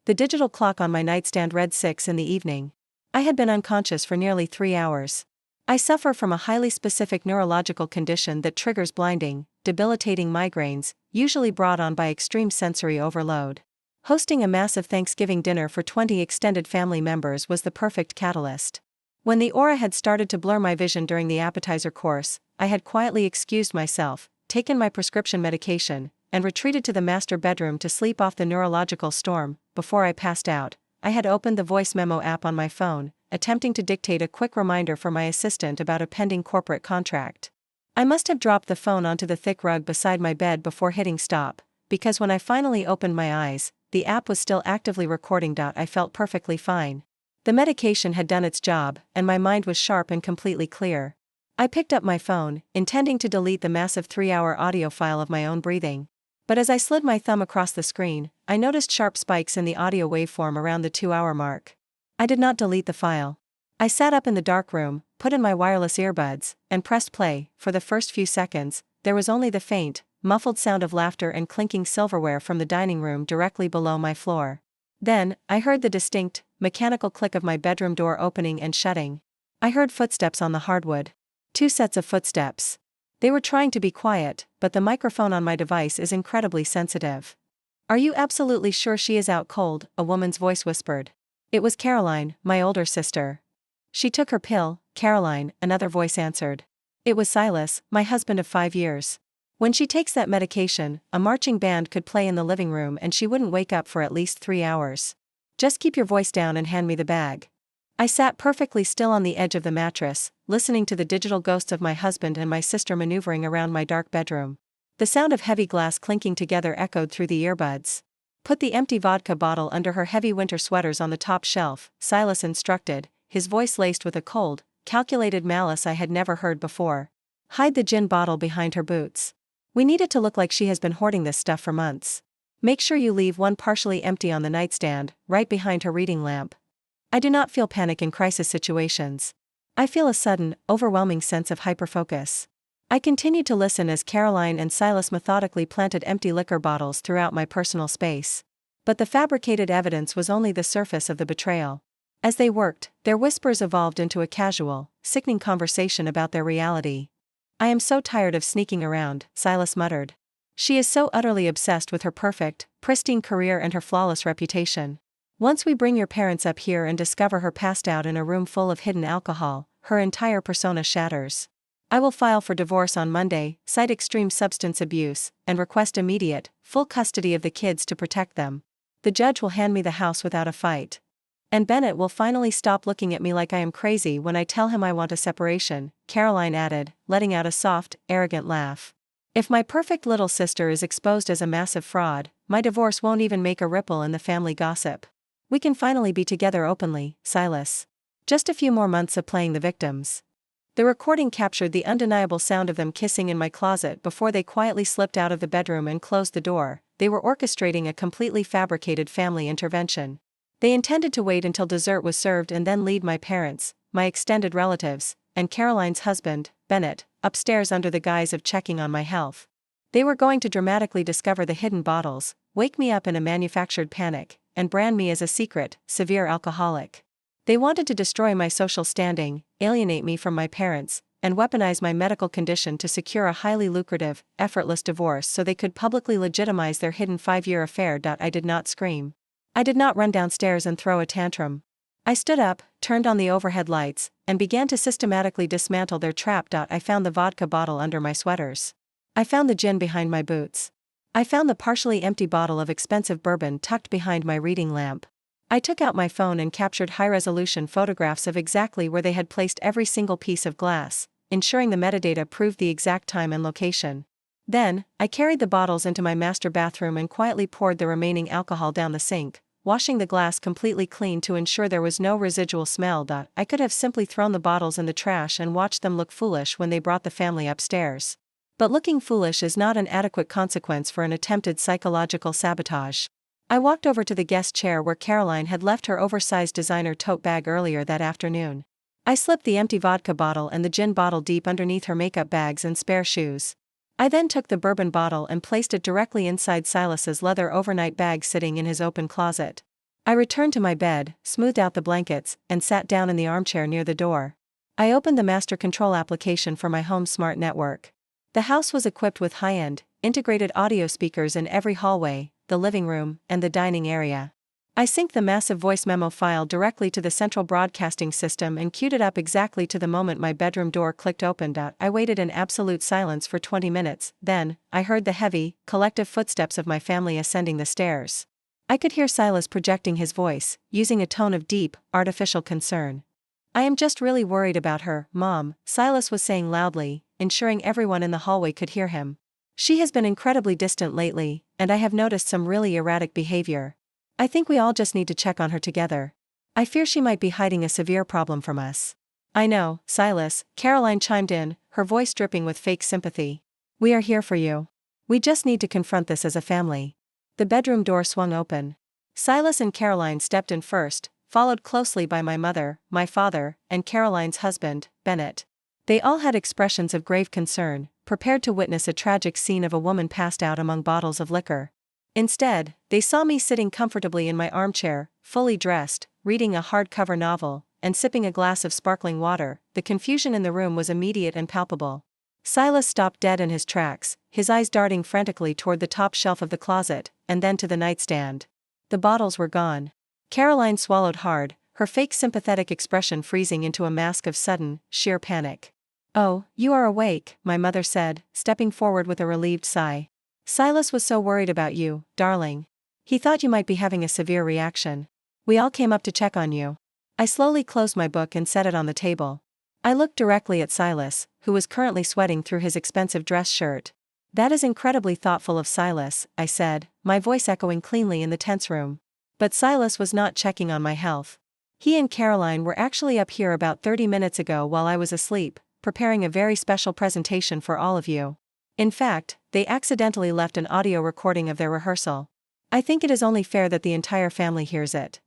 The digital clock on my nightstand read 6 in the evening. I had been unconscious for nearly 3 hours. I suffer from a highly specific neurological condition that triggers blinding, debilitating migraines, usually brought on by extreme sensory overload. Hosting a massive Thanksgiving dinner for 20 extended family members was the perfect catalyst. When the aura had started to blur my vision during the appetizer course, I had quietly excused myself, taken my prescription medication, and retreated to the master bedroom to sleep off the neurological storm. Before I passed out, I had opened the voice memo app on my phone, attempting to dictate a quick reminder for my assistant about a pending corporate contract. I must have dropped the phone onto the thick rug beside my bed before hitting stop, because when I finally opened my eyes, the app was still actively recording. I felt perfectly fine. The medication had done its job, and my mind was sharp and completely clear. I picked up my phone, intending to delete the massive 3-hour audio file of my own breathing. But as I slid my thumb across the screen, I noticed sharp spikes in the audio waveform around the 2-hour mark. I did not delete the file. I sat up in the dark room, put in my wireless earbuds, and pressed play. For the first few seconds, there was only the faint, muffled sound of laughter and clinking silverware from the dining room directly below my floor. Then, I heard the distinct, mechanical click of my bedroom door opening and shutting. I heard footsteps on the hardwood. 2 sets of footsteps. They were trying to be quiet, but the microphone on my device is incredibly sensitive. "Are you absolutely sure she is out cold?" a woman's voice whispered. It was Caroline, my older sister. "She took her pill, Caroline," another voice answered. It was Silas, my husband of 5 years. "When she takes that medication, a marching band could play in the living room and she wouldn't wake up for at least 3 hours. Just keep your voice down and hand me the bag." I sat perfectly still on the edge of the mattress, listening to the digital ghosts of my husband and my sister maneuvering around my dark bedroom. The sound of heavy glass clinking together echoed through the earbuds. "Put the empty vodka bottle under her heavy winter sweaters on the top shelf," Silas instructed, his voice laced with a cold, calculated malice I had never heard before. "Hide the gin bottle behind her boots. We need it to look like she has been hoarding this stuff for months. Make sure you leave one partially empty on the nightstand, right behind her reading lamp." I do not feel panic in crisis situations. I feel a sudden, overwhelming sense of hyperfocus. I continued to listen as Caroline and Silas methodically planted empty liquor bottles throughout my personal space. But the fabricated evidence was only the surface of the betrayal. As they worked, their whispers evolved into a casual, sickening conversation about their reality. "I am so tired of sneaking around," Silas muttered. "She is so utterly obsessed with her perfect, pristine career and her flawless reputation. Once we bring your parents up here and discover her passed out in a room full of hidden alcohol, her entire persona shatters. I will file for divorce on Monday, cite extreme substance abuse, and request immediate, full custody of the kids to protect them. The judge will hand me the house without a fight. And Bennett will finally stop looking at me like I am crazy when I tell him I want a separation," Caroline added, letting out a soft, arrogant laugh. "If my perfect little sister is exposed as a massive fraud, my divorce won't even make a ripple in the family gossip. We can finally be together openly, Silas. Just a few more months of playing the victims." The recording captured the undeniable sound of them kissing in my closet before they quietly slipped out of the bedroom and closed the door. They were orchestrating a completely fabricated family intervention. They intended to wait until dessert was served and then lead my parents, my extended relatives, and Caroline's husband, Bennett, upstairs under the guise of checking on my health. They were going to dramatically discover the hidden bottles, wake me up in a manufactured panic, and brand me as a secret, severe alcoholic. They wanted to destroy my social standing, alienate me from my parents, and weaponize my medical condition to secure a highly lucrative, effortless divorce so they could publicly legitimize their hidden 5-year affair. I did not scream. I did not run downstairs and throw a tantrum. I stood up, turned on the overhead lights, and began to systematically dismantle their trap. I found the vodka bottle under my sweaters. I found the gin behind my boots. I found the partially empty bottle of expensive bourbon tucked behind my reading lamp. I took out my phone and captured high-resolution photographs of exactly where they had placed every single piece of glass, ensuring the metadata proved the exact time and location. Then, I carried the bottles into my master bathroom and quietly poured the remaining alcohol down the sink, washing the glass completely clean to ensure there was no residual smell. I could have simply thrown the bottles in the trash and watched them look foolish when they brought the family upstairs. But looking foolish is not an adequate consequence for an attempted psychological sabotage. I walked over to the guest chair where Caroline had left her oversized designer tote bag earlier that afternoon. I slipped the empty vodka bottle and the gin bottle deep underneath her makeup bags and spare shoes. I then took the bourbon bottle and placed it directly inside Silas's leather overnight bag sitting in his open closet. I returned to my bed, smoothed out the blankets, and sat down in the armchair near the door. I opened the master control application for my home smart network. The house was equipped with high-end, integrated audio speakers in every hallway, the living room, and the dining area. I synced the massive voice memo file directly to the central broadcasting system and queued it up exactly to the moment my bedroom door clicked open. I waited in absolute silence for 20 minutes, then, I heard the heavy, collective footsteps of my family ascending the stairs. I could hear Silas projecting his voice, using a tone of deep, artificial concern. "I am just really worried about her, Mom," Silas was saying loudly, ensuring everyone in the hallway could hear him. "She has been incredibly distant lately, and I have noticed some really erratic behavior. I think we all just need to check on her together. I fear she might be hiding a severe problem from us." "I know, Silas," Caroline chimed in, her voice dripping with fake sympathy. "We are here for you. We just need to confront this as a family." The bedroom door swung open. Silas and Caroline stepped in first, followed closely by my mother, my father, and Caroline's husband, Bennett. They all had expressions of grave concern, prepared to witness a tragic scene of a woman passed out among bottles of liquor. Instead, they saw me sitting comfortably in my armchair, fully dressed, reading a hardcover novel, and sipping a glass of sparkling water. The confusion in the room was immediate and palpable. Silas stopped dead in his tracks, his eyes darting frantically toward the top shelf of the closet, and then to the nightstand. The bottles were gone. Caroline swallowed hard, her fake sympathetic expression freezing into a mask of sudden, sheer panic. "Oh, you are awake," my mother said, stepping forward with a relieved sigh. "Silas was so worried about you, darling. He thought you might be having a severe reaction. We all came up to check on you." I slowly closed my book and set it on the table. I looked directly at Silas, who was currently sweating through his expensive dress shirt. "That is incredibly thoughtful of Silas," I said, my voice echoing cleanly in the tense room. But Silas was not checking on my health. He and Caroline were actually up here about 30 minutes ago while I was asleep, preparing a very special presentation for all of you. In fact, they accidentally left an audio recording of their rehearsal. I think it is only fair that the entire family hears it.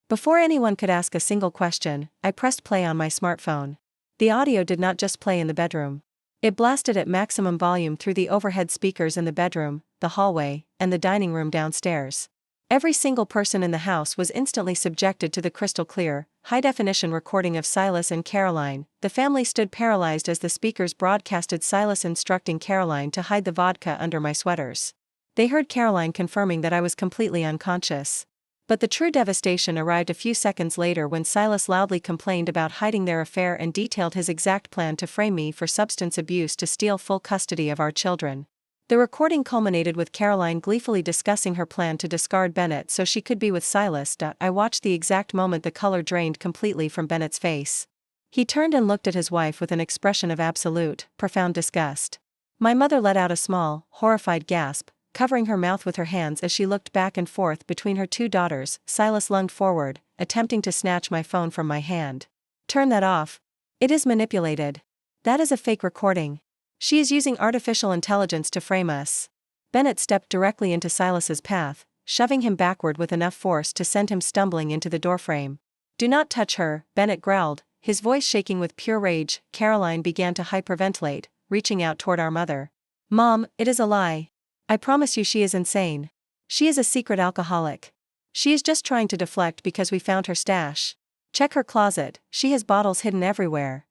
Before anyone could ask a single question, I pressed play on my smartphone. The audio did not just play in the bedroom. It blasted at maximum volume through the overhead speakers in the bedroom, the hallway, and the dining room downstairs. Every single person in the house was instantly subjected to the crystal-clear, high-definition recording of Silas and Caroline. The family stood paralyzed as the speakers broadcasted Silas instructing Caroline to hide the vodka under my sweaters. They heard Caroline confirming that I was completely unconscious. But the true devastation arrived a few seconds later when Silas loudly complained about hiding their affair and detailed his exact plan to frame me for substance abuse to steal full custody of our children. The recording culminated with Caroline gleefully discussing her plan to discard Bennett so she could be with Silas. I watched the exact moment the color drained completely from Bennett's face. He turned and looked at his wife with an expression of absolute, profound disgust. My mother let out a small, horrified gasp, covering her mouth with her hands as she looked back and forth between her two daughters. Silas lunged forward, attempting to snatch my phone from my hand. "Turn that off. It is manipulated. That is a fake recording. She is using artificial intelligence to frame us." Bennett stepped directly into Silas's path, shoving him backward with enough force to send him stumbling into the doorframe. "Do not touch her," Bennett growled, his voice shaking with pure rage. Caroline began to hyperventilate, reaching out toward our mother. "Mom, it is a lie. I promise you she is insane. She is a secret alcoholic. She is just trying to deflect because we found her stash. Check her closet, she has bottles hidden everywhere."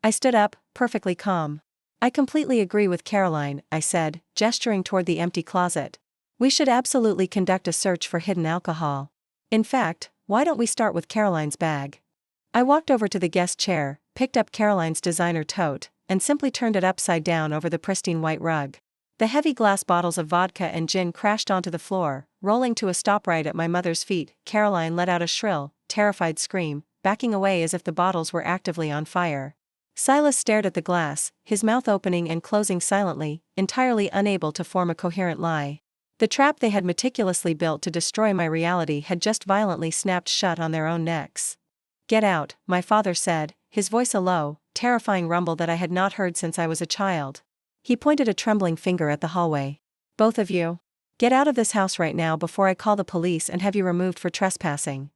I stood up, perfectly calm. "I completely agree with Caroline," I said, gesturing toward the empty closet. "We should absolutely conduct a search for hidden alcohol. In fact, why don't we start with Caroline's bag?" I walked over to the guest chair, picked up Caroline's designer tote, and simply turned it upside down over the pristine white rug. The heavy glass bottles of vodka and gin crashed onto the floor, rolling to a stop right at my mother's feet. Caroline let out a shrill, terrified scream, backing away as if the bottles were actively on fire. Silas stared at the glass, his mouth opening and closing silently, entirely unable to form a coherent lie. The trap they had meticulously built to destroy my reality had just violently snapped shut on their own necks. "Get out," my father said, his voice a low, terrifying rumble that I had not heard since I was a child. He pointed a trembling finger at the hallway. "Both of you. Get out of this house right now before I call the police and have you removed for trespassing."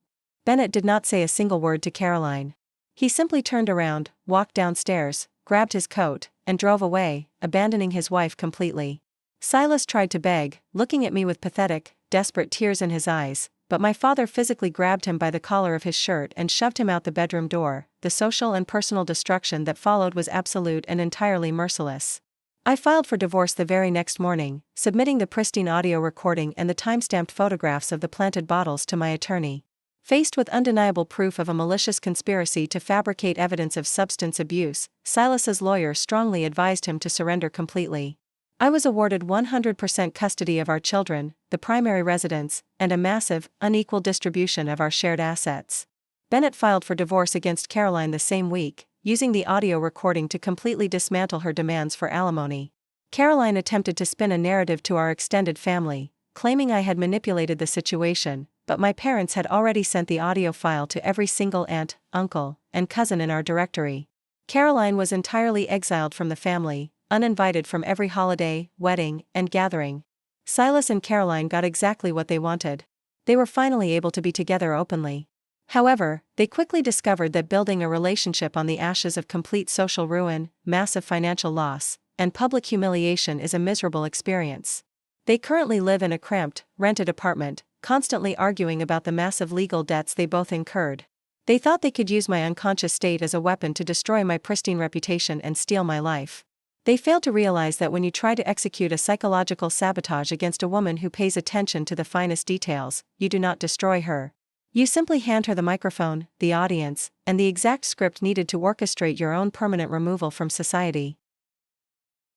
Bennett did not say a single word to Caroline. He simply turned around, walked downstairs, grabbed his coat, and drove away, abandoning his wife completely. Silas tried to beg, looking at me with pathetic, desperate tears in his eyes, but my father physically grabbed him by the collar of his shirt and shoved him out the bedroom door. The social and personal destruction that followed was absolute and entirely merciless. I filed for divorce the very next morning, submitting the pristine audio recording and the time-stamped photographs of the planted bottles to my attorney. Faced with undeniable proof of a malicious conspiracy to fabricate evidence of substance abuse, Silas's lawyer strongly advised him to surrender completely. I was awarded 100% custody of our children, the primary residence, and a massive, unequal distribution of our shared assets. Bennett filed for divorce against Caroline the same week, using the audio recording to completely dismantle her demands for alimony. Caroline attempted to spin a narrative to our extended family, claiming I had manipulated the situation, but my parents had already sent the audio file to every single aunt, uncle, and cousin in our directory. Caroline was entirely exiled from the family, uninvited from every holiday, wedding, and gathering. Silas and Caroline got exactly what they wanted. They were finally able to be together openly. However, they quickly discovered that building a relationship on the ashes of complete social ruin, massive financial loss, and public humiliation is a miserable experience. They currently live in a cramped, rented apartment, constantly arguing about the massive legal debts they both incurred. They thought they could use my unconscious state as a weapon to destroy my pristine reputation and steal my life. They failed to realize that when you try to execute a psychological sabotage against a woman who pays attention to the finest details, you do not destroy her. You simply hand her the microphone, the audience, and the exact script needed to orchestrate your own permanent removal from society.